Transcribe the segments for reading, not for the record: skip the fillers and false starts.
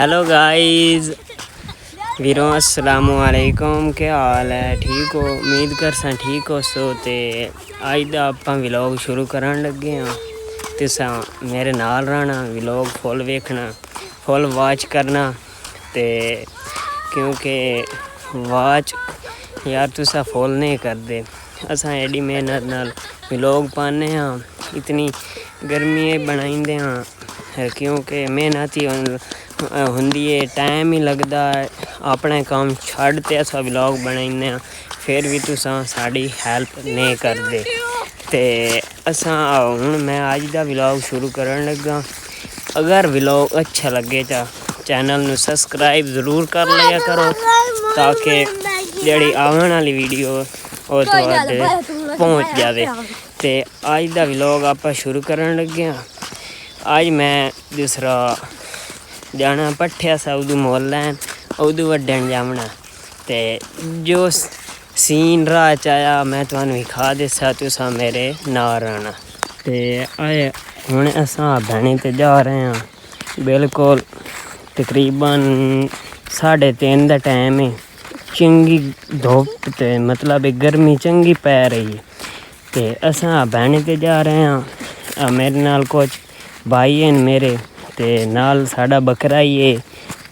Hello guys वीरों अस्सलाम वालेकुम। क्या हाल है? ठीक हो? उम्मीद करसा ठीक हो। सो ते अज दा आपां व्लॉग शुरू करन लगे हाँ। तुसा मेरे नाल रहना, व्लॉग फुल वेखना, फुल वॉच करना। ते क्योंकि वॉच यार तुसा फुल नहीं करदे। असां एडी मेहनत नाल व्लॉग पाने हाँ, इतनी गर्मी बनाइंदे हाँ क्योंकि मेहनत ही होंदी है, टाइम ही लगदा है। अपने काम छड्ड ते अस व्लॉग बनाइने हाँ, फिर भी तुसां साड़ी हेल्प नहीं करदे। ते असां हुण मैं अज दा व्लॉग शुरू करन लगा। अगर व्लॉग अच्छा लगे तो चैनल नू सब्सक्राइब ज़रूर कर लिया करो ताकि जेह्ड़ी आवन वाली वीडियो वो तुहाडे पहुँच जावे। ते अज दा व्लॉग आपां शुरू करन लगे हाँ। अज मैं दूसरा जाना पट्ठे सऊदू मोल लैन, उदू वड्डन जामना। ते जो सीन राह च आया मैं तुहानू विखा देसा, तुसा मेरे नाल रहना। ते आए हुण असां भैनी ते जा रहे हैं। बिल्कुल तकरीबन 3:30 दा टाइम है। चंगी धुप्प ते मतलब गर्मी चंगी पै रही है। ते असां भैनी ते जा रहे हैं। मेरे नाल कुछ भाई हैं मेरे, ते नाल साड़ा बकरा ही है।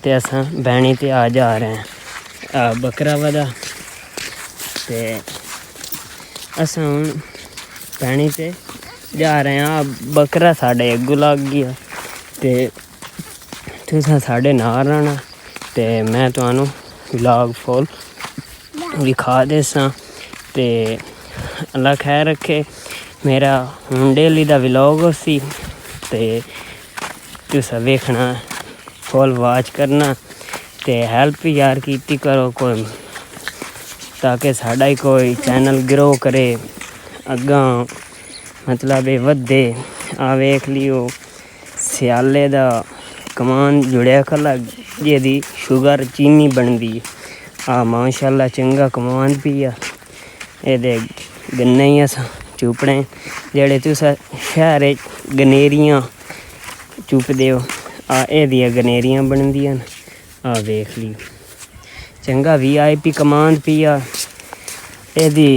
ते असां भैनी ते आ जा रहे हैं। बकरा वदा ते असां हुण भैनी ते जा रहे हैं। बकरा साढ़े अग्गू लग गया। ते तुसां साढ़े नाल रहना ते मैं तुहानू व्लॉग फुल विखा देसां। ते अल्लाह खैर रखे। मेरा हुण डेली दा व्लॉग उसी ते तुसा वेखना, फुल वॉच करना ते हेल्प यार कीती करो कोई, ताकि साड़ा ही कोई चैनल ग्रो करे अग्गां, मतलब वधे। आ वेख लियो स्याले दा कमान जुड़िया खला जेदी शुगर चीनी बनदी है। माशाल्लाह चंगा कमान पिया एदे गन्ने ही अस चुपने जेह्ड़े तुस शैह्रे गनेरियां चुपदे हो, एदियां गनेरियां बनदियां न। वेख लियो चंगा VIP कमान पिया। एदी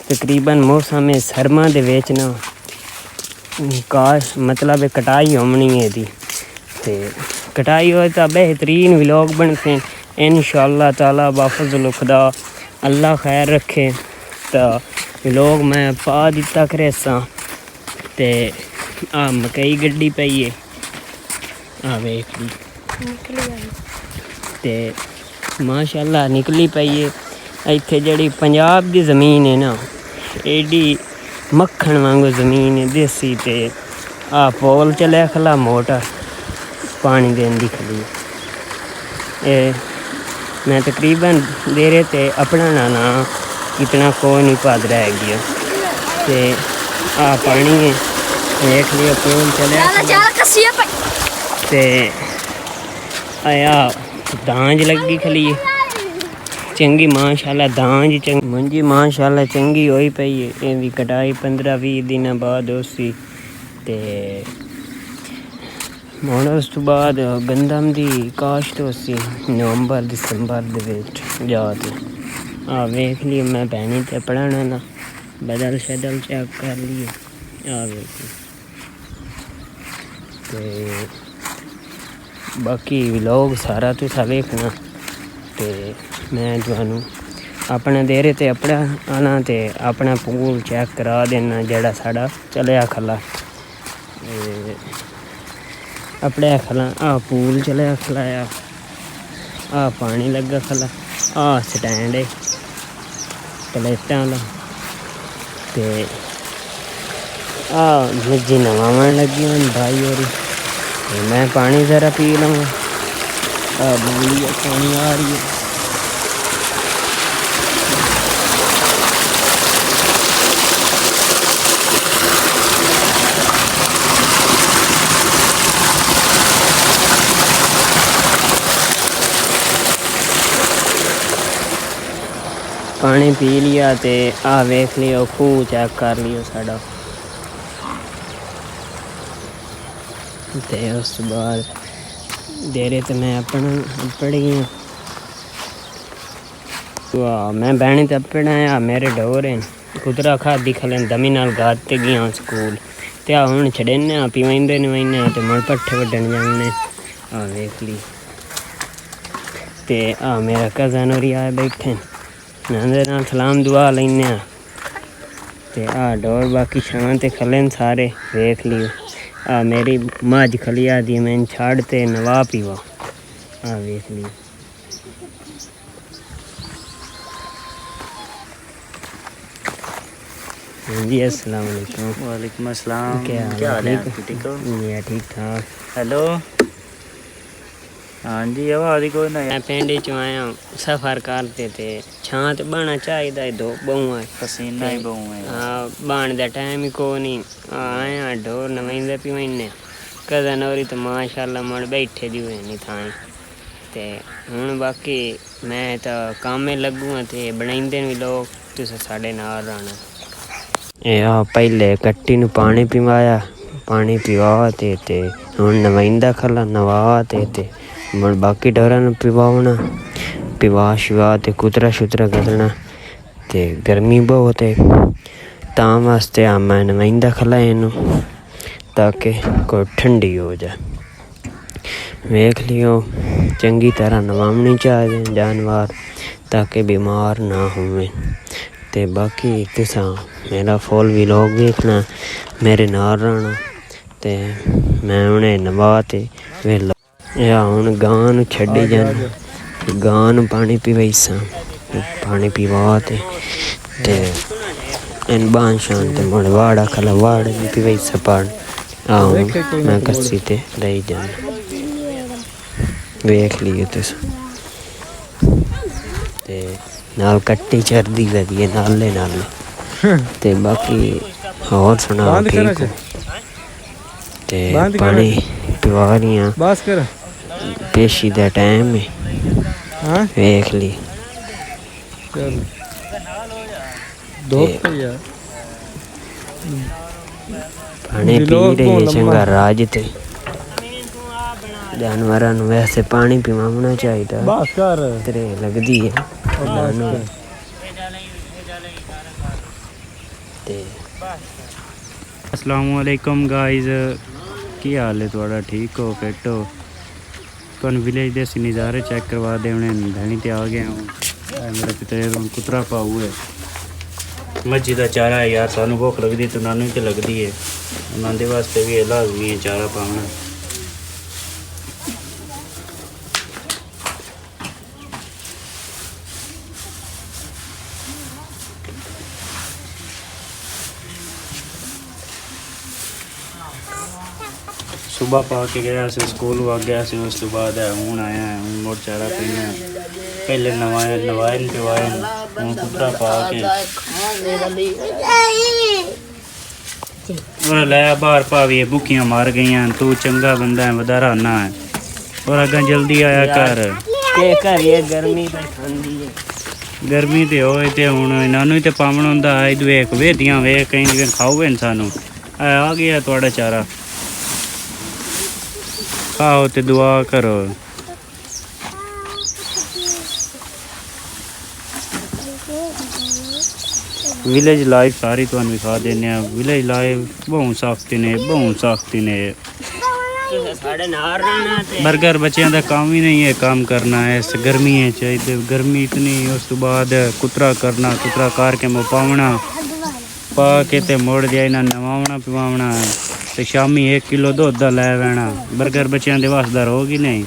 तकरीबन मौसम सरमा दे विच ना काश मतलब कटाई होनी एदी। ते कटाई होए तो बेहतरीन व्लॉग बनते इंशाअल्लाह ताला बाफजुल खुदा। अल्लाह खैर रखे तो व्लॉग मैं पा दिता करेसा। ते मकई गड्डी पई है वेख ली ते माशाल्लाह निकली पई है। इत्थे जेह्ड़ी पंजाब दी ज़मीन है ना, एडी मक्खन वांगू ज़मीन है देसी। ते पोल चलिया खला मोटर पानी देन दी खली। मैं तकरीबन देरे ते अपना ना इतना कोई नहीं पाद रह गया। ते पानी है देख लियो, पोल चलिया ते आया दांज लगी खली चंगी माशाल्लाह। दांज चंगी मुंजी माशाल्लाह चंगी होई पई है। एदी कटाई 15-20 दिन बाद होसी। ते हुण उस तो बाद गंदम दी काश्त होसी नवंबर दिसंबर दे विच जाके। वेख लियो मैं भैनी ते पढ़ाना ना बदल शदल चेक कर लियो। वेख ते बाकी व्लॉग सारा तुसा वेखना। ते मैं तुहानू अपने देरे ते अपना आना ते अपना पूल चेक करा देना जेह्ड़ा साड़ा चलेआ खला। अपने खला पूल चलेआ खलाया। पानी लगा खला। स्टैंड है प्लेटां आह्ला। ते मिर्जी नवावन लगी हूँ भाई होरी। मैं पानी ज़रा पी लूँगा। बूलिया पानी आ रही है। पानी पी लिया ते वेख लियो खूह चेक कर लियो साड़ा। ते उस बाद डेरे तो मैं अपना पढ़ गया मैं बहने तो अपना है मेरे डोर हैं कुतरा खादी खलन दमी नाल गाते गया स्कूल ते हुण छड़ेने पीवेंदे नवेने ते मुड़ पट्ठे वड्डन जाने वेख ली ते मेरा कज़न होरी आए बैठे नंदे नाल सलाम दुआ लैने ते डोर बाकी शांत खलन सारे देख लियो मेरी मझ खलिया दी मैं छाड़ते नवा पीवा देख लियो जी अस्सलाम वालेकुम। वालेकुम अस्सलाम। क्या हाल है? ठीक हो? ठीक ठाक। हेलो हाँ जी आवाज़ कोई ना मैं पिंड च आया सफ़र करते थे छांत बना चाहिए दो बहु पसीना ही बहु है हाँ बन का टाइम ही को नहीं आया डोर नवेंदे पीवेंदे कज़न होरी तो माशाल्लाह मुड़ बैठे दी हुए नहीं थाएं ते हुण बाकी मैं तो कामे लगूँ ते बनाइंदे भी लोग तुस साढ़े नाल रहना पहले कट्टी नूं पानी पिवाया पानी पिवा ते हुण नवेंदा खला नवा ते मुड़ बाकी डोरां नूं पिवाउणा पिवा शिवा ते कुतरा शुतरा कड्ढना ते गर्मी बहुत है तां वास्ते मैं नवेंदा खला इनू ताकि कोई ठंडी हो जाए वेख लियो चंगी तरह नवावनी चाहिए जानवर ताकि बीमार ना होवे ते बाकी तुसां मेरा फुल व्लॉग देखना मेरे नाल रहना ते मैं उन्हें नवा ते वेला हुण गां नूं छड्डी जाना गां नूं पानी पिवाईसां पानी पिवा ते इन बाण शान ते मुड़ वाड़ा खला वाड़ भी पिवाईसा पान मैं कस्सी ते रही जाना वेख लियो तुस ते नाल कट्टी चरदी लगी है नाले ते बाकी और सुना ठीक हो ते पानी पिवा रही पेशी दा टाइम है वेख ली पानी पी रही है चंगा राज ते जानवरां नूं वैसे पानी पिवाना चाहिए तेरे लगदी है अस्सलाम वालेकुम गाइस की हाल है थोड़ा ठीक हो फिट हो तुम विलेज दे नज़ारे चेक करवा दे उन्हें धनी ते आ गया हूँ मेरा पिता कुतरा पाऊ है मच्छी का चारा है यार सानू भुख लगती तो नानू तो लगती है उन्होंने वास्ते भी लाजमी है चारा पाना सुबह पा के गया स्कूल आ गया उस तो बाद हूँ आया हूँ मोड़ चारा पीना पहले नवाए पिवाए हूँ कुतरा पा के और लाया बाहर भावी भुखियां मार गई तू चंगा बंदा है वधारा ना है और अगर जल्दी आया कर गर्मी तो होए तो हूँ इन्हों तो पावन होंगे वेख वेदियाँ वेख कहीं खाओगे सानू आ गया थोड़ा चारा खाओ तो दुआ करो विलेज लाइफ सारी तुहानू दिखा देने विलेज लाइफ बहुत सख्ती ने बर्गर बच्चों का काम ही नहीं है काम करना है इस गर्मी चाहिए गर्मी इतनी उस तो बाद कुतरा करना कुतरा करके मुपावना पा के ते मोड़ दिया इन्हें नवावना पिवावना तो शामी 1 किलो दुध दा लै वैना बर्गर बच्चों के वास्ते होगी नहीं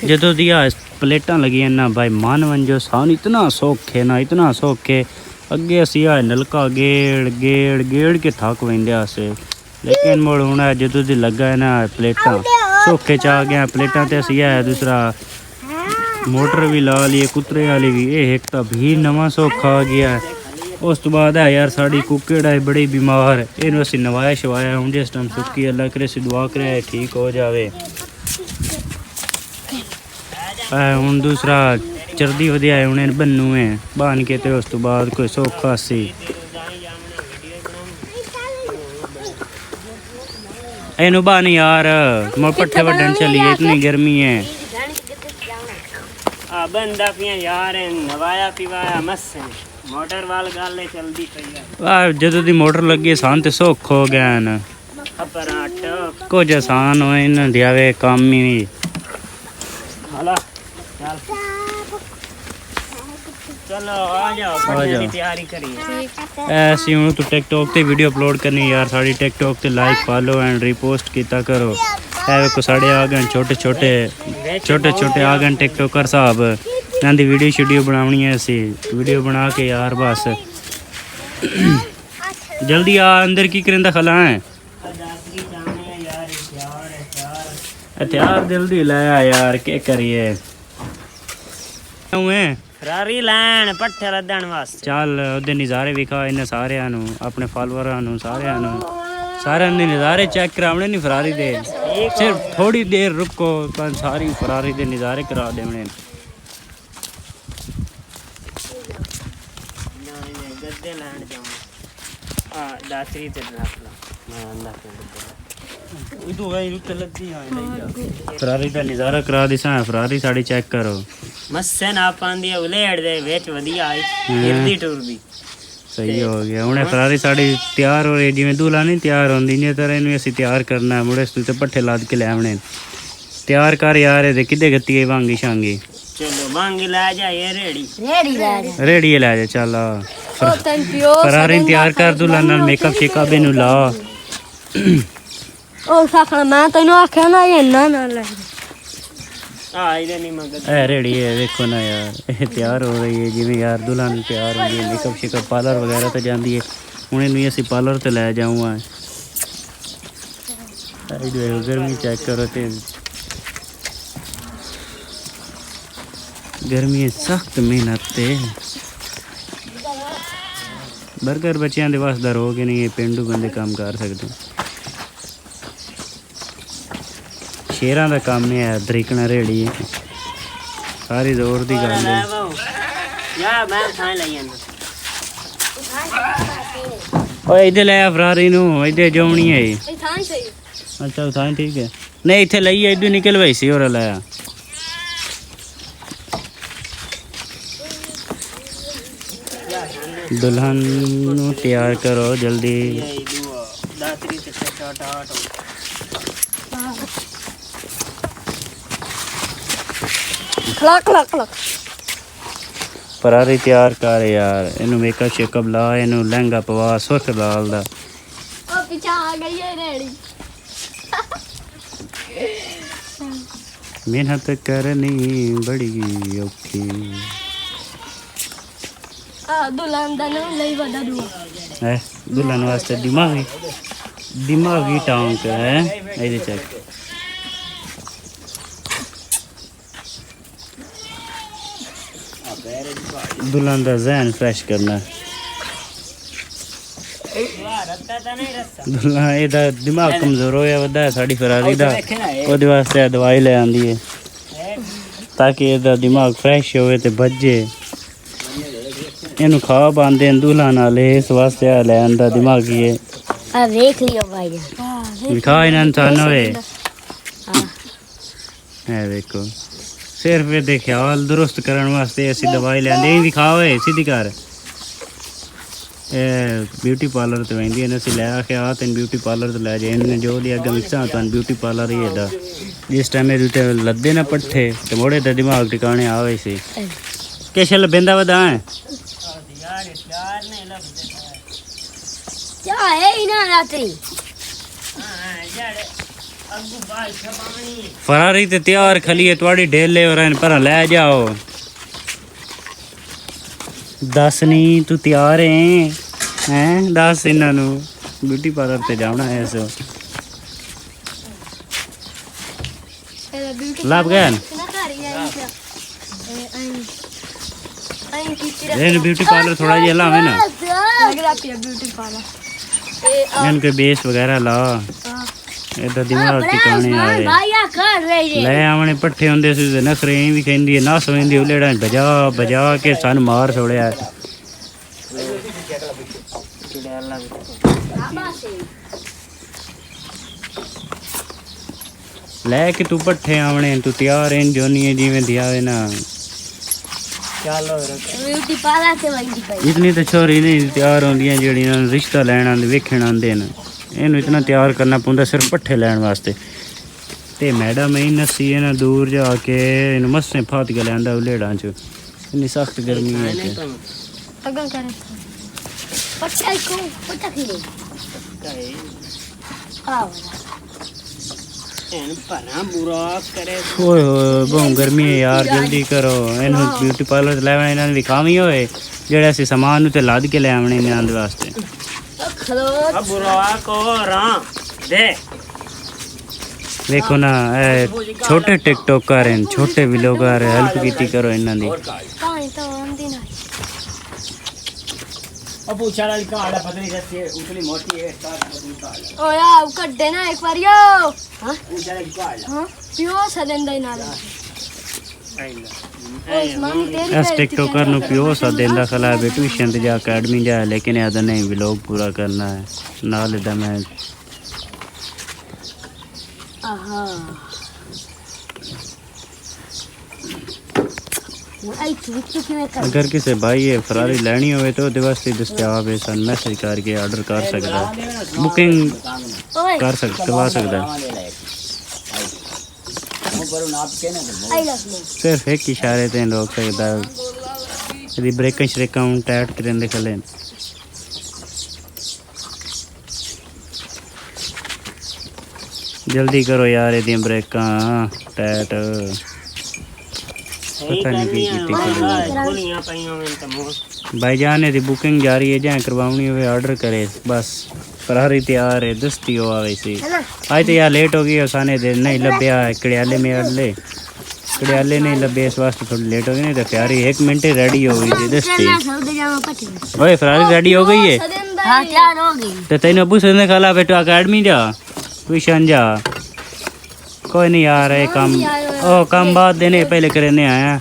जदों दिया प्लेटां लगी ना भाई मान वंजो सान इतना सौखे ना इतना सौखे अगे असी नलका गेड़ के थक वेंदे असे लेकिन मुड़ हुण जदों दी लगा है ना प्लेटां सौखे च आ गया प्लेटां ते असी दूसरा मोटर भी ला लिए कुतरे वाली भी एक तो भी नवा सौखा आ गया उस तो बाद है यार साड़ी कुकड़ है बड़ी बीमार इन असी नवाया शवाया हूँ जिस टाइम सुक्की अल्लाह करे दुआ करे ठीक हो जाए हूँ दूसरा चरदी वधिया उन्हें बन्नू है बन के तो उस तो बाद कोई सौखा सी ਇਹਨੂੰ ਬਾਹ ਨਹੀਂ ਯਾਰ ਮੈਂ ਪੱਠੇ ਵੱਢਣ ਚਲੀਏ ਇਤਨੀ ਗਰਮੀ ਹੈ ਆ ਬੰਦਾ ਪਿਆ ਯਾਰ ਨਵਾਇਆ ਪਿਵਾਇਆ ਮੱਸੇ ਮੋਟਰ ਵਾਲ ਗਾਲੇ ਚਲਦੀ ਪਈ ਆ ਜਦੋਂ ਦੀ ਮੋਟਰ ਲੱਗੀ ਸਾਨ ਤੇ ਸੁੱਖ ਹੋ ਗਿਆ ਨਾ ਆਪਰਾਟ ਕੁਝ ਆਸਾਨ ਹੋਏ ਨਾ ਦਿਆਵੇ ਕੰਮ ਹੀ ਨਹੀਂ ਹਲਾ ਚੱਲ ਚਲੋ ਆ ਜਾਓ ਪੱਠੇ ਦੀ ਤਿਆਰੀ ਕਰੀਏ ਐਸੀ ਹੁਣ ਤੂੰ ਟਿਕਟੌਕ ਤੇ ਵੀਡੀਓ ਅਪਲੋਡ ਕਰਨੀ ਯਾਰ ਸਾਡੀ ਟਿਕਟੌਕ ਤੇ ਲਾਈਕ ਫਾਲੋ ਐਂਡ ਰੀਪੋਸਟ ਕੀਤਾ ਕਰੋ ਐ ਵੇਖੋ ਸਾਡੇ ਆ ਗਏ ਛੋਟੇ ਛੋਟੇ ਆ ਗਏ ਟਿਕਟੌਕਰ ਸਾਹਿਬ ਇਹਨਾਂ ਦੀ ਵੀਡੀਓ ਬਣਾਉਣੀ ਹੈ ਅਸੀਂ ਵੀਡੀਓ ਬਣਾ ਕੇ ਯਾਰ ਬਸ ਜਲਦੀ ਆ ਅੰਦਰ ਕੀ ਕਰਨ ਦਾ ਖਲਾ ਹੈ ਹਥਿਆਰ ਜਲਦੀ ਲੈ ਆ ਯਾਰ ਕੀ ਕਰੀਏ ਫਰਾਰੀ ਲੈਣ ਪੱਠੇ ਲੱਦਣ ਵਾਸਤੇ ਚੱਲ ਉਹਦੇ ਨਜ਼ਾਰੇ ਵਿਖਾ ਇਹਨਾਂ ਸਾਰਿਆਂ ਨੂੰ ਆਪਣੇ ਫਾਲੋਅਰਾਂ ਨੂੰ ਸਾਰਿਆਂ ਦੇ ਨਜ਼ਾਰੇ ਚੈੱਕ ਕਰਾਉਣੇ ਨਹੀਂ ਫਰਾਰੀ ਦੇ ਸਿਰਫ ਥੋੜੀ ਦੇਰ ਰੁਕੋ ਤਾਂ ਸਾਰੀ ਫਰਾਰੀ ਦੇ ਨਜ਼ਾਰੇ ਕਰਾ ਦੇਣੇ ਗੱਦੇ ਲੈਣ ਜਾਵਾਂ ਆ ਦਾਤਰੀ ਤੇ ਰੱਖ ਲਾ ਮੈਂ ਅੰਦਰ ਫਰਾਰੀ ਦਾ ਨਜ਼ਾਰਾ ਕਰਾ ਦਿਸਾਂ ਫਰਾਰੀ ਸਾਡੀ ਚੈੱਕ ਕਰੋ ਮੱਸੇ ਨਾ ਪਾਉਂਦੀ ਉਲੇੜ ਦੇ ਵਿੱਚ ਵਧੀਆ ਆਈ ਫਿਰਦੀ ਟੁਰਦੀ ਸਹੀ ਹੋ ਗਿਆ ਹੁਣੇ ਫਰਾਰੀ ਸਾਡੀ ਤਿਆਰ ਹੋ ਰਹੀ ਜਿਵੇਂ ਦੂਲਾ ਨਹੀਂ ਤਿਆਰ ਹੁੰਦੀ ਨਹੀਂ ਤਰ੍ਹਾਂ ਇਹਨੂੰ ਅਸੀਂ ਤਿਆਰ ਕਰਨਾ ਮੁੜੇ ਤੂੰ ਤੇ ਪੱਠੇ ਲੱਦ ਕੇ ਲੈ ਆਉਣੇ ਤਿਆਰ ਕਰ ਯਾਰ ਇਹਦੇ ਕਿੱਦੇ ਗੱਤੀ ਵਾਂਗੀ ਸ਼ਾਂਗੀ ਚਲੋ ਵਾਂਗੀ ਲੈ ਜਾ ਇਹ ਰੇੜੀ ਲੈ ਜਾ ਚੱਲ ਫਰਾਰੀ ਤਿਆਰ ਕਰ ਦੂਲਾ ਨਾਲ ਮੇਕਅਪ ਸ਼ੇਕਅਪ ਇਹਨੂੰ ਲਾ ਉਹ ਸਾਖਣਾ ਮੈਂ ਤੈਨੂੰ ਆਖਿਆ ਨਾ ਇਹਨਾਂ ਨਾਲ ਲੈ ਆ ਇਹਦੇ ਨਹੀਂ ਮੰਗਦ ਇਹ ਰੇੜੀ ਹੈ ਵੇਖੋ ਨਾ ਯਾਰ ਇਹ ਤਿਆਰ ਹੋ ਰਹੀ ਹੈ ਜਿਵੇਂ ਯਾਰ ਦੁਲਹਨ ਤਿਆਰ ਹੁੰਦੀ ਹੈ ਮੇਕਅਪ ਸ਼ੇਕਅਪ ਪਾਰਲਰ ਵਗੈਰਾ ਤੇ ਜਾਂਦੀ ਹੈ ਹੁਣ ਇਹਨੂੰ ਅਸੀਂ ਪਾਰਲਰ ਤੇ ਲੈ ਜਾਊਂਗਾ ਇਹ ਗਰਮੀ ਚੈੱਕ ਕਰੋ ਤੇ ਗਰਮੀ ਸਖਤ ਮਿਹਨਤ ਤੇ ਬਰਗਰ ਬੱਚਿਆਂ ਦੇ ਵਾਸਤੇ ਦਾ ਰੋਗ ਨਹੀਂ ਇਹ ਪਿੰਡੂ ਬੰਦੇ ਕੰਮ ਕਰ ਸਕਦੇ ਸ਼ੇਰਾਂ ਦਾ ਕੰਮ ਹੈ ਦਰੀਕਣਾ ਰੇੜੀ ਸਾਰੀ ਜ਼ੋਰ ਦੀ ਗੱਲ ਹੈ ਯਾ ਮੈਂ ਥਾਂ ਲਈ ਜਾਂਦਾ ਓਏ ਇੱਥੇ ਲੈ ਆ ਫਰਾਰੀ ਨੂੰ ਇੱਥੇ ਜੋਣੀ ਹੈ ਇਹ ਥਾਂ ਸਹੀ ਅੱਛਾ ਥਾਂ ਠੀਕ ਹੈ ਨਹੀਂ ਇੱਥੇ ਲਈ ਇੱਧਰ ਨਿਕਲ ਵਈ ਸੀ ਹੋਰ ਲੈ ਆ दुल्हन तैयार करो जल्दी फरारी तैयार कर यार इनू मेकअप शेकअप ला इनू लहंगा पवा सुर्ख लाल दा मेहनत करनी बड़ी औखी दुल्हन दा नाम लई वदा दुआ है दुल्हन वास्ते दिमागी टांक है ये चेक दुल्हन का जहन फ्रेश करना दुल्हन एदा दिमाग कमजोर होया वदा है साडी फरारी दा ओदे वास्ते दवाई ले आंदी है ताकि एदा दिमाग फ्रेश होवे ते भजे ਇਹਨੂੰ ਖਾ ਪਾਉਂਦੇ ਦੁਲਹਨ ਵਾਲੇ ਇਸ ਵਾਸਤੇ ਆ ਲੈ ਆਂਦਾ ਦਿਮਾਗੀ ਹੈ ਆ ਵੇਖ ਲਿਓ ਭਾਈ ਵਿਖਾ ਇਹਨਾਂ ਇਨਸਾਨ ਹੋਏ ਇਹ ਵੇਖੋ ਸਿਰਫ ਇਹਦੇ ਖਿਆਲ ਦੁਰਸਤ ਕਰਨ ਵਾਸਤੇ ਅਸੀਂ ਦਵਾਈ ਲੈਂਦੇ ਵੀ ਵਿਖਾ ਹੋਏ ਸਿੱਧੀ ਕਰ ਇਹ ਬਿਊਟੀ ਪਾਰਲਰ ਤੇ ਵੈਂਦੀ ਨੇ ਅਸੀਂ ਲੈ ਆ ਕੇ ਆ ਤੈਨੂੰ ਬਿਊਟੀ ਪਾਰਲਰ ਤੇ ਲੈ ਜਾਏ ਇਹਨੇ ਜੋ ਲਿਆ ਗਮਸਾ ਤਾਂ ਬਿਊਟੀ ਪਾਰਲਰ ਹੀ ਇਹਦਾ ਜਿਸ ਟਾਈਮ ਇਹ ਤੇ ਲੱਦੇ ਨਾ ਪੱਠੇ ਤੇ ਮੋੜੇ ਤੇ ਦਿਮਾਗ ਟਿਕਾਣੇ ਆਵੇ ਸੀ ਕਿਸ਼ਲ ਬਿੰਦਾ ਵਧਾ ਹੈ क्या है इना रात्रि फरारी ते तैयार खली है थोड़ी ढेले और पर ले जाओ दस नहीं तू तैयार है दस इन्हों ब्यूटी पार्लर ते जाना है सो लब गए ब्यूटी पार्लर थोड़ा जिहा लावे ना ब्यूटी पार्लर इनके बेस वगैरह ला इधर दिमाग टिकाने आए ले आवने पट्ठे होंदे सी नखरे भी कहंदी है नस वेंदी उलेड़ा बजा बजा के सन मार छोड़या ਲੈ ਕੇ ਤੂੰ ਪੱਠੇ ਆਵਣੇ ਤੂੰ ਤਿਆਰ हैं जोनी है जिवें दिया है ना चलो ब्यूटी पार्लर से वही भाई इतनी तो छोरी नहीं तैयार होंदियां जेड़ियां रिश्ता लैण आंदे वेखण आंदे न इहनूं इतना तैयार करना पौंदा सिर्फ पट्ठे लैण वास्ते ते मैडम ही नस्सी है ना दूर जाके इन मस्से फात के लैंदा उलेड़ां च इतनी सख्त गर्मी है कि अगर करे पट्टा को पट्टा खिले आओ बुरा करे ओए होए बहुत गर्मी है यार जल्दी करो इन्हूं ब्यूटी पार्लर ते लैवणे इन्हां दी खामी होए जेड़ा असीं समान नु ते लद के ले आवणे इन्हां दे वास्ते खलो अब बुरा को रां दे देखो ना छोटे टिकटॉकर हैं छोटे व्लॉगर हेल्प कीती करो इन्हां दी पानी तो आंदी ना अब उछाला का आड़ा पतली जैसे उतली मोटी है स्टार्ट ओ यार कड्डे ना एक बार यो हां उछाला का आड़ा हां पियो सदेंदा ना इस टिकटॉकर नु पियो सा देंदा खला बे ट्यूशन ते जा अकेडमी जा लेकिन याद नहीं व्लॉग पूरा करना है नाल दा मैं आहा वो आई चुप में कर अगर किसी भाई ये फरारी लेनी हो तो वास्ते दस्तियाब है सन मैसेज करके ऑर्डर कर सकदा बुकिंग ओए कर सकदा आई लव यू सिर्फ एक इशारे ते रोक सकदा यदि ब्रेक श्रेका टाइट करन दे खले जल्दी करो यार ये ब्रेक टाइट पता नहीं की गोलियां पाईयां में तो भाईजान दी बुकिंग जारी है जहाँ करवानी हो ऑर्डर करे बस फरारी तैयार है दस्ती हो आवे सी है ना आज तो यार लेट हो गई साने दे नहीं लभ्या कड़ियाले में अल्ले कड़ियाले नहीं लभे इस वास्ते थोड़ी लेट हो गई नहीं तो फरारी 1 मिनट ही रेडी हो गई थी दस्ती सौदे जामा पट्टी ओए फरारी रेडी हो गई है हां तैयार हो गई तो तेन अबू से खाला बेटो अकेडमी जा ट्यूशन जा कोई नहीं यार ये काम ओ काम बाद देने पहले करने आया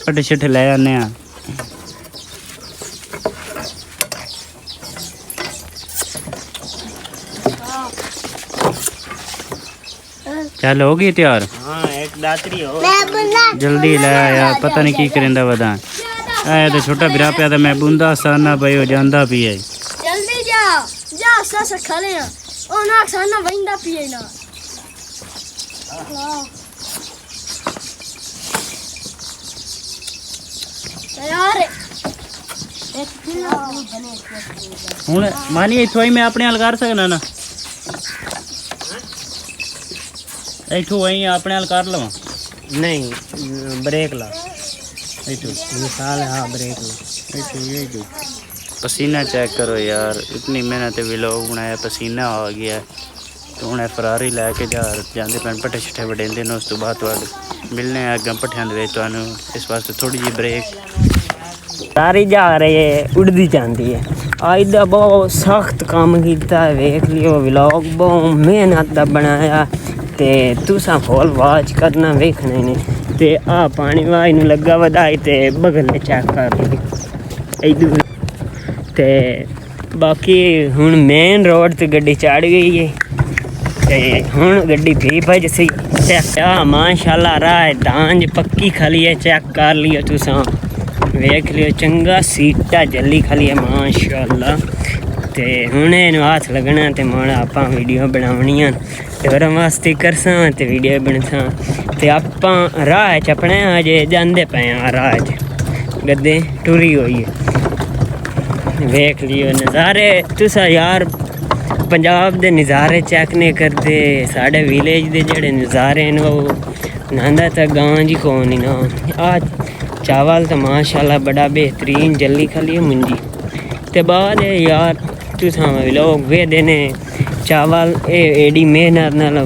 पट्टे छट्टे ले आने आ चल हो गई तैयार हां एक दातरी हो जल्दी ले यार पता नहीं की करेंदा वदा आया तो छोटा बिरा पे तो मैं बुंदा साना भाई हो जांदा भी है जल्दी जा जा सा खले ओ ना साना वंदा पिए ना यार एक किलो बने हुन मानी इथों ही मैं अपने हाल कर सकना ना इथों वही अपने हाल कर लवा नहीं ब्रेक ला इथों मिसाल हां ब्रेक ला इथों पसीना चेक करो यार इतनी मेहनत व्लॉग बनाया पसीना आ गया तो हूँ फरारी लैके जाते पैन पट्ठे छट्ठे वडेंदे ने उस तो बाद मिलने अगर पट्ठियां दे तुहानू इस वास्ते थोड़ी जी ब्रेक सारी जा रही है उड़दी जाती है अज का बहुत सख्त काम किया वेख लियो व्लॉग बहुत मेहनत का बनाया ते तुसा फुल वाच करना वेखने ने ते आ पानी वाई नू लगा वधाई ते बगल चेक कर ली इधर ते बाकी हुण मेन रोड ते गड्डी चढ़ गई है ते हुण गड्डी भी भज सी माशाल्लाह राह दांज पक्की खली है चेक कर लियो तुसा वेख लियो चंगा सीटा जल्ली खली है माशाल्लाह ते हुण इहनू हाथ लगना ते माड़ा आपां वीडियो बनावणियां ते वास्ते करसां ते वीडियो बनसां ते आपां राह च अपने अजे जांदे पे राह च गद्दे टुरी होई है वेख लियो नज़ारे तुसा यार पंजाब दे नज़ारे चेक नहीं करते साढ़े विलेज दे जेड़े नज़ारे न वो नांदा तो गांव जी कौन ही ना आ चावल तो माशाल्लाह बड़ा बेहतरीन जल्दी खली है मुंजी ते बाद यार तुसा लोग वे देने चावल एडी मेहनत नाल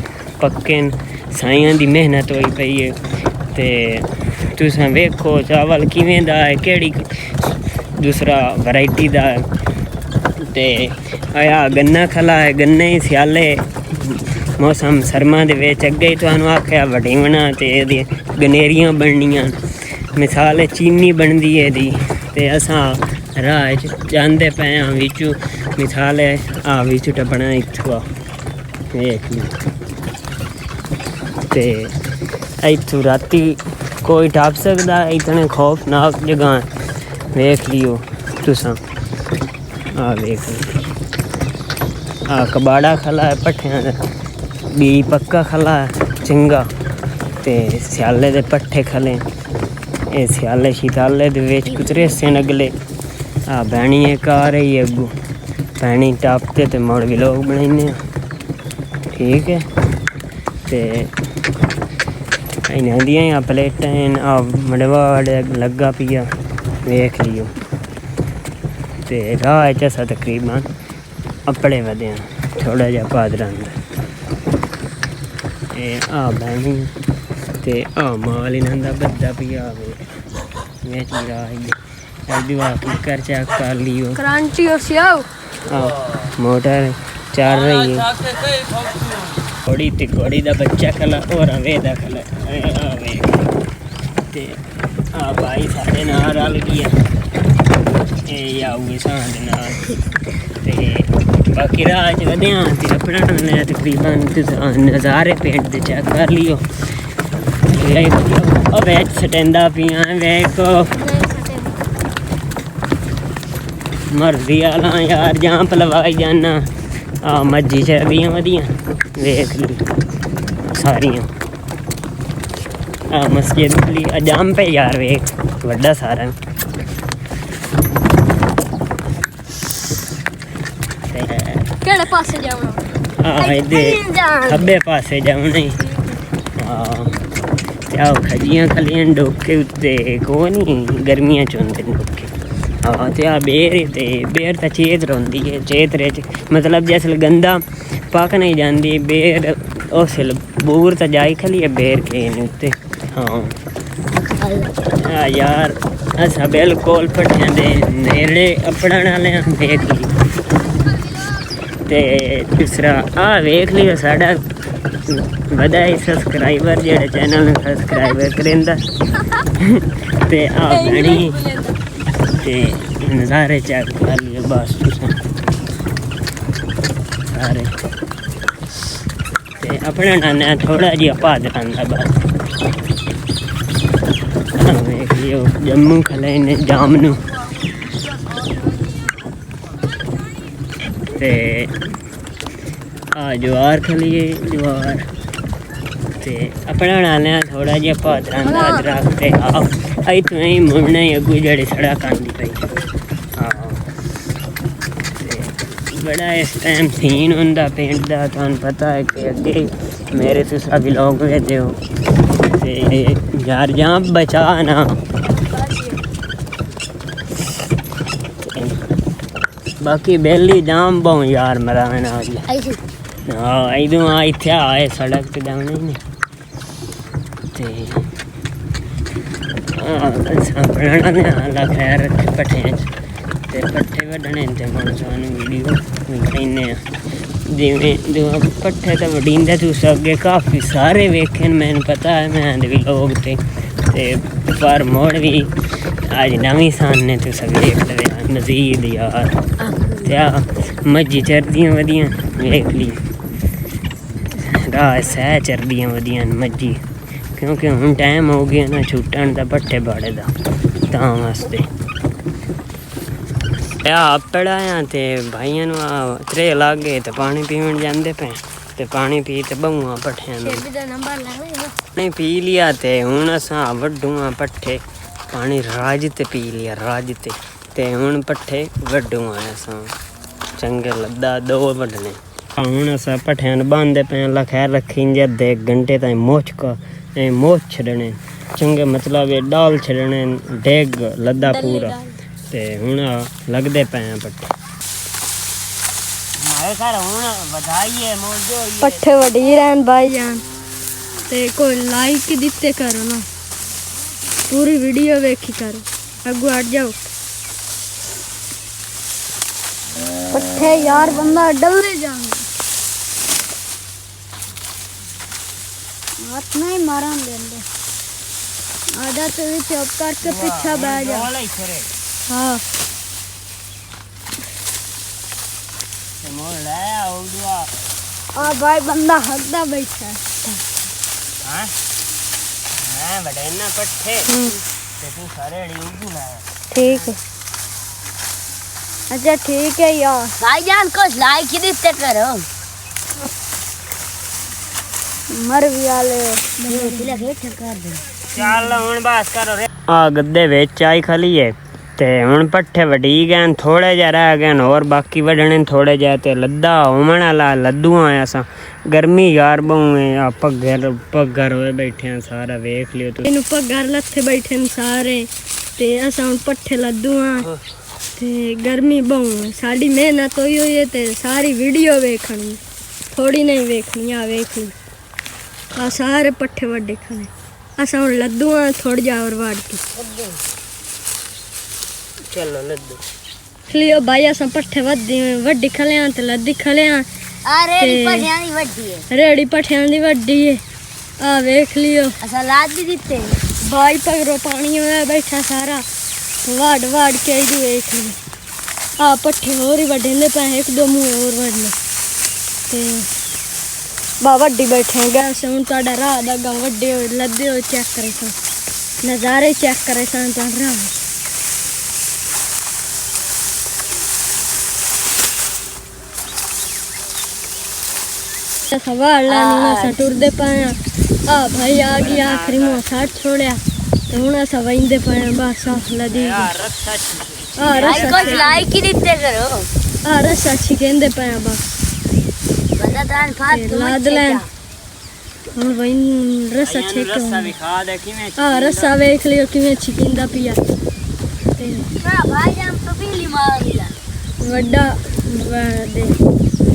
पक्के साइयां दी मेहनत होई पई है ते तुसा वेखो चावल किवें दा है केड़ी दूसरा वैरायटी दा ते आया गन्ना खला है गन्ने ही स्याले मौसम सरमा दे विच अगे ही तुहानू आख्या वडीवना ते एदी गनेरियां बननियां मिसाल चीनी बनदी है दी ते असां राह च जांदे पे हां विचू मिसाल आ विचू टपना इत्थुआ वेख ली ਤੇ ਇੱਥੋਂ ਰਾਤੀ ਕੋਈ ਟੱਪ ਸਕਦਾ ਇਤਨੇ ਖੌਫਨਾਕ ਜਗ੍ਹਾ ਵੇਖ ਲਿਓ ਤੁਸਾਂ ਆ ਵੇਖ ਆ ਕਬਾੜਾ ਖਲਾ ਹੈ ਪੱਠਿਆਂ ਦਾ ਵੀ ਪੱਕਾ ਖਲਾ ਹੈ ਚੰਗਾ ਤੇ ਸਿਆਲੇ ਦੇ ਪੱਠੇ ਖਲੇ ਇਹ ਸਿਆਲੇ ਸ਼ੀਤਾਲੇ ਦੇ ਵਿੱਚ ਕੁਤਰੇ ਸੇ ਅਗਲੇ ਆ ਬੈਣੀ ਇੱਕ ਆ ਰਹੀ ਹੈ ਅੱਗੋਂ ਪੈਣੀ ਟੱਪਤੇ ਤੇ ਮੁੜ ਵੀ ਲੋਕ ਬਣਾਉਂਦੇ ਆ ਠੀਕ ਹੈ ਤੇ ਇਹਨਾਂ ਦੀਆਂ ਆ ਪਲੇਟਾਂ ਆ ਮੜਵਾ ਲੱਗਾ ਪਿਆ ਵੇਖ ਲਿਓ ਤੇ ਰਾਹ 'ਚ ਅਸਾਂ ਤਕਰੀਬਨ ਆਪਣੇ ਵਧੇ ਹਾਂ ਥੋੜ੍ਹਾ ਜਿਹਾ ਪਾਦਰਾਂ ਦਾ ਇਹ ਆ ਬੈਣੀ ਤੇ ਆ ਮਾਲ ਇਹਨਾਂ ਦਾ ਬੱਦਾ ਪਿਆ ਵੇਚ ਰਾਹ दुआ कर चेक कर लियो क्रांति और सियाओ मोटर चल रही है घोड़ी दा बच्चा खला और दा खला ते आ भाई साडे नाल रल गया ए आऊगे साडे नाल ते बाकी राह च वधिया ते अपना ने तकरीबन नज़ारे पेंट दे चेक कर लियो अब सटेंदा पिया वेख मर्जी आला यार जहाँ पलवाई जाना आ मज्जी चरदियाँ वधिया वेख ली सारियाँ आ मस्जिद ली अजाम पे यार वेख वड्डा सारा केड़े पासे जावना इधे खब्बे पासे जावना आओ खजियाँ खलियां डोके उत्ते कोनी गर्मियां च होंदे डोके हाँ तो आ बेर तो चेत रोंदी है चेतरे च मतलब जैसे गंदा पक नहीं जाती बेर उसल बूर तो जाई खली है बेर के उत्ते हाँ यार असा बिल्कुल भट्ठियां दे नेड़े अपना वाले देख ली ते दूसरा आ वेख लियो साडा वधाई सब्सक्राइबर जेड़े चैनल ने सब्सक्राइबर करेंदा ते आ बनी ते नज़ारे चेक कर लियो बस सारे ते अपना नाना थोड़ा जिहा भादर आंदा बस वेख लियो जम्मू खले ने जामनू ते आ ज्वार खलिए ज्वार ते अपना नाना थोड़ा जिहा भादर आंदा दरख्त ते आ इतना ही मुड़ना ही अगू जड़ी सड़क आंदी पई बड़ा इस टाइम सीन होंदा पेंट दा तुहानू पता है कि अगे मेरे तुसा व्लॉग भेजे हो ते यार जाम बचा ना बाकी बेली जाम बहु यार मरा ना हाँ इधों आ इत्थे आए सड़क ते जाने ने ते बनाना ने अल्लाह खैर रखे पट्ठे ते पट्ठे वड्डने ते हुण सानू वीडियो दिखाने जिवें जो पट्ठे ते वडींदे तुस अगे काफ़ी सारे वेखे मैनू पता है मैं भी लोग ते पर मोड़ भी अज नवीं सामने तुस वेख लवे मजीद यार त्या मज्जी चरदियां वधियां वेख ली राह सह चरदियां वधियां मज्जी क्योंकि हुण टाइम हो गया ना छुट्टन दा पट्ठे बाड़े दा तां वास्ते पढ़ाया ते भाइयों त्रे लागे ते पानी पीवन जाते पे ते पानी पी ते बहुआ पट्ठियां नहीं पी लिया ते हुण असां वड्डूआ पट्ठे पानी राज ते पी लिया राज ते हुण पट्ठे वड्डूआ असां चंगे लद्दा दो वड्डने हुण असां पट्ठियां बांधे पे अल्लाह खैर रखी अद्धे घंटे ताईं मोच छड़ने चंगे मतलब डाल छड़ने डेग लद्दा पूरा ते हुण लगदे पे पट्ठे पट्ठे वडी रहन भाई जान ते कोई लाइक दिते करो ना पूरी वीडियो देखी करो अगू हट जाओ पट्ठे यार बंदा डलने जाएंगे हाथ नहीं मारन देंगे आधा तो भी चौक करके पीछा बह जा हाँ भाई बंदा हकदा बैठा है ਹਾਂ ਮੈਂ ਵੱਡੇ ਨਾ ਪੱਠੇ ਤੇ ਤੂੰ ਸਾਰੇ ਅੜੀ ਉਗੂ ਲਾਇਆ ठीक है। अच्छा ठीक है यार। भाईजान को लाइक ही देते करो। मर भी आले तिलक हेठ कर दे। ਚੱਲ ਹੁਣ ਬਸ ਕਰੋ ਰੇ ਆ ਗੱਦੇ ਵਿੱਚ ਆਈ ਖਲੀ ਹੈ ਤੇ ਹੁਣ ਪੱਠੇ ਵਢੀ ਗਏ ਥੋੜੇ ਜਿਹਾ ਰਹਿ ਗਏ ਹੋਰ ਬਾਕੀ ਵੱਢਣੇ ਥੋੜੇ ਜਿਹਾ ਤੇ ਲੱਦਾ ਹੋਵਣ ਵਾਲਾ ਲੱਦੂ ਆਇਆ ਸਾਂ ਗਰਮੀ ਯਾਰ ਬਹੁਏ ਆ ਪੱਗਰ ਹੋਏ ਬੈਠੇ ਆ ਸਾਰਾ ਵੇਖ ਲਿਓ ਤੁਸੀਂ ਇਹਨੂੰ ਪੱਗਰ ਲੱਥੇ ਬੈਠੇ ਨੇ ਸਾਰੇ ਤੇ ਅਸਾਂ ਹੁਣ ਪੱਠੇ ਲੱਦੂ ਆ ਤੇ ਗਰਮੀ ਬਹੁ ਸਾਡੀ ਮਿਹਨਤ ਹੋਈ ਹੋਈ ਹੈ ਤੇ ਸਾਰੀ ਵੀਡੀਓ ਵੇਖਣੀ ਥੋੜੀ ਨਹੀਂ ਵੇਖਣੀ ਆ ਵੇਖ ਲਈ ਆ ਸਾਰੇ ਪੱਠੇ ਵੱਡੇ ਖਣੇ ਅਸਾਂ ਹੁਣ ਲੱਦੂ ਆ ਥੋੜਾ ਜਿਹਾ ਹੋਰ ਵਾੜ ਕੇ ਚਲੋ ਲੱਦੂ ਲਿਓ ਭਾਈ ਅਸਾਂ ਪੱਠੇ ਵੱਡੀ ਖਲਿਆਂ ਤੇ ਲੱਦੀ ਖਲਿਆਂ अरे ते- पठिया नहीं वड्डी है। ਰੇੜੀ ਪੱਠਿਆਂ ਦੀ ਵੱਡੀ ਏ ਆ ਵੇਖ ਲਿਓ ऐसा लाद भी देते हैं। ਬਾਈ ਪਗਰੋ ਪਾਣੀ ਹੋਇਆ ਬੈਠਾ ਸਾਰਾ ਵਾੜ ਵਾੜ ਕੇ ਇਹਦੀ ਵੇਖ ਲਿਓ ਆ ਪੱਠੇ ਹੋਰ ਹੀ ਵੱਡੇ ਨੇ ਪਏ ਇੱਕ ਦੋ ਮੂੰਹ ਹੋਰ ਵੱਡਨੇ ਤੇ ਬਾ ਵੱਡੀ ਬੈਠੇ ਗਏ ਸੇ ਹੁਣ ਤੁਹਾਡਾ ਰਾਹ ਦਾ ਗਾ ਵੱਡੇ ਹੋਏ ਲੱਦੇ ਹੋਏ ਚੈੱਕ ਕਰੇ ਸਾਂ ਨਜ਼ਾਰੇ ਚੈੱਕ ਕਰੇ ਸਾਂ ਤਾਂ ਰਾਹ सवाल लानी असां टुरदे पाया आ भाई आ गया आखिरी मुँह साठ छोड़िया तो हूँ असां वहींदे पाया बस साफ लदी ਯਾਰ ਰੱਖਾ आ भाई रसा को लाइक ही देते करो। आ रसा छिकेंदे पाया बस बंदा तान फात ते लाद लैन हूँ वही रसा छेक ਰੱਸਾ ਵਿਖਾ ਦੇ ਕਿਵੇਂ आ रसा वेख लियो किवें छिकिंदा पिया ते हां भाईजान तो बिजली मार दिया। वड्डा दे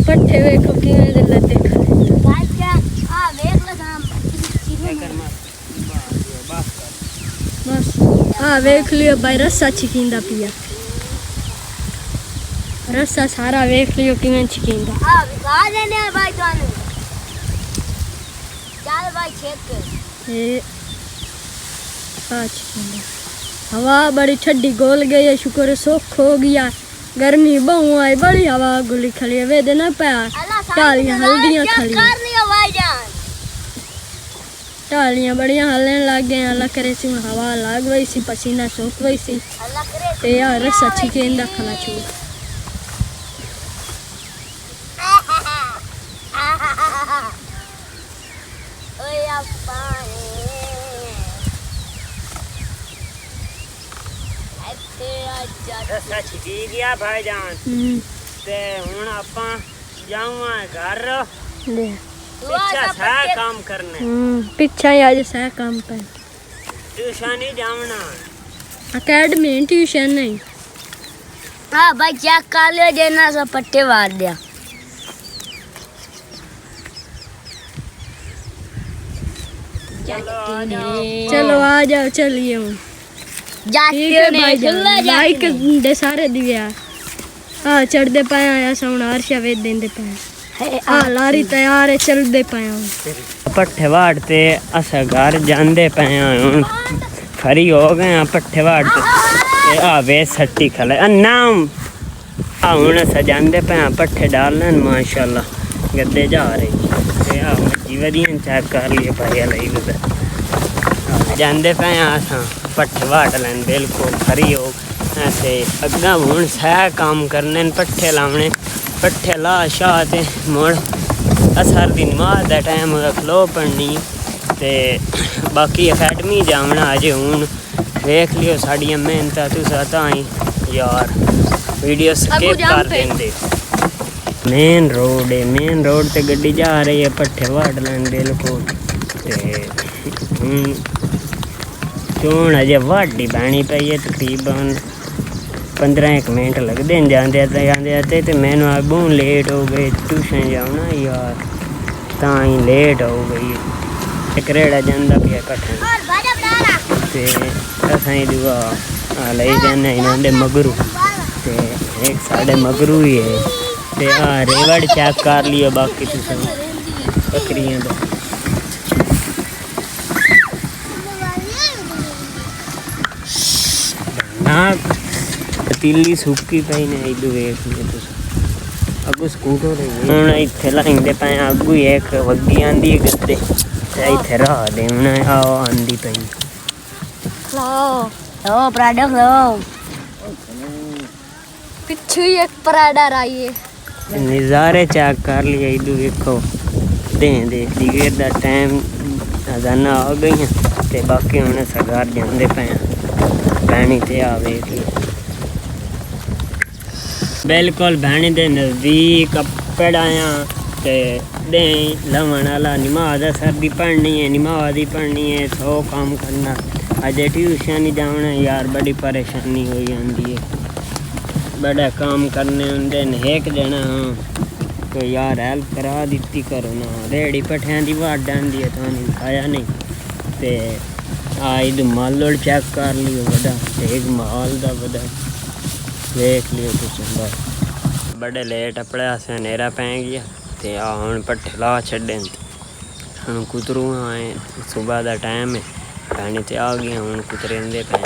पट्ठे वेखो किवें दे लदे खड़े भाईजान आ देख लो हम कर मार बस कर बस आ वेख लियो भाई रसा छिकिंदा पिया रसा सारा वेख लियो किवें छिकिंदा आ विखा देने भाई तान। चल भाई चेक कर। ये आज हवा बड़ी ठंडी गोल गई है शुक्र है सुख हो गया गर्मी बहु आई बड़ी हवा गुली खली है वे देना पाया अल्लाह टालियां हल्दियां खली कर लियो भाईजान। टालियां बढ़िया हलने लग गए अल्लाह करे सी हवा लग गई सी पसीना सूख गई सी अल्लाह करे ते यार रस अच्छी केंदा खला छू ओए अप्पा ਰੱਸਾ ਛਿਕੀ ਗਿਆ ਭਾਈਜਾਨ ਤੇ ਹੁਣ ਆਪਾਂ ਜਾਵਾਂ ਘਰ ले ਪਿੱਛਾ ਸਾਰਾ ਕੰਮ ਕਰਨਾ पीछा ही आज सा काम पे ਟਿਊਸ਼ਨ ਨਹੀਂ ਜਾਵਣਾ अकेडमी ट्यूशन नहीं हाँ भाई चेक कर लियो जेना सब पट्टे मार दिया। चलो आ जाओ चलिए हूँ ठीक है भाई लाइक दे सारे दिए हाँ चढ़ते पाया आया सोना हर्षा वेद देंदे पाया हाँ लारी तैयार है चलते पाया पट्ठे वाड़ ते असा घर जांदे पे हुन खरी हो गए हैं पट्ठे वाड़ ते आ वे सट्टी खले नाम आ हुन असा जांदे पे पट्ठे डालने माशाल्लाह गद्दे जा रही ते आ मच्छी वदियां चेक कर लिए भाई लई उधर जांदे पे असा पट्ठे वाड़ लैन बिल्कुल खरी हो ऐसे अग्गा हुन सह काम करने पट्ठे लावने पट्ठे ला शाह ते मुड़ असर दी नमाज दा टाइम खलो पढ़नी ते बाकी अकैडमी जावना अजे हूँ वेख लियो साड़ियां मेहनतां तुसां ताईं यार वीडियो स्किप कर देंदे मेन रोड ते गड्डी जा रही है पट्ठे वाड़ लैन बिल्कुल ते चोन अजे वाड़ी बैनी पई है तकरीबन 15 मिनट लगते हैं जाते तो मैंने अगू लेट हो गए ट्यूशन जाना यार ताई लेट हो गई एक रेड़ा जाता पिया कट्ठन ते असां दुआ ले जाने इन्होंने मगरू ते एक साढ़े मगरू ही है ते रेवड़ चेक कर लियो बाकी तुम बकरियां दा ना पतीली सुक्की पई ने इधर वेख लियो तुस अगू स्कूटर हूँ इत्थे लाइंदे पे अगू एक वग्गी आंदी गद्दे ਤੇ ਇੱਥੇ ਰਾਹ ਦੇਣਾ ਆਓ ਆਂਦੀ ਪਈ लो लो पराठा खाओ पिछू ही एक पराडा आई है ਨਜ਼ਾਰੇ ਚੈੱਕ ਕਰ ਲਿਆ ਇਦੂ ਵੇਖੋ ਦੇ ਦਿਗਰ ਦਾ ਟਾਈਮ ਅਜ਼ਾਨਾਂ ਆ ਗਈਆਂ ਤੇ ਬਾਕੀ ਹੁਣ ਸਗਾਰ ਜਾਂਦੇ ਪਏ ਪਾਣੀ ਤੇ ਆ ਵੇਖ ਲਿਆ ਬਿਲਕੁਲ ਪਾਣੀ ਦੇ ਨਜ਼ਦੀਕ ਪੜਾਇਆ ਤੇ ਦੇ ਲਵਣ ਵਾਲਾ ਨਮਾਜ਼ ਅਸਰ ਦੀ ਪੜ੍ਹਨੀ ਹੈ ਨਮਾਜ਼ ਦੀ ਪੜ੍ਹਨੀ ਹੈ 100 ਕੰਮ ਕਰਨਾ अजे ट्यूशन नहीं जाना यार बड़ी परेशानी हो जाती है बड़ा काम करने होंगे एक जना हाँ तो यार हेल्प करा दी करो ना रेड़ी पट्ठियां दी वाट आंदी है तो खाया नहीं ते इधर माल चेक कर लियो बड़ा एक माल दा बड़ा देख लियो तुम बस बड़े लेट अपने आसे हनेरा पै गया ते हुण पट्ठे ला छड्डे हुण कुतरू आए सुबह दा टाइम है पानी ते आ गया हुण कुतरे पे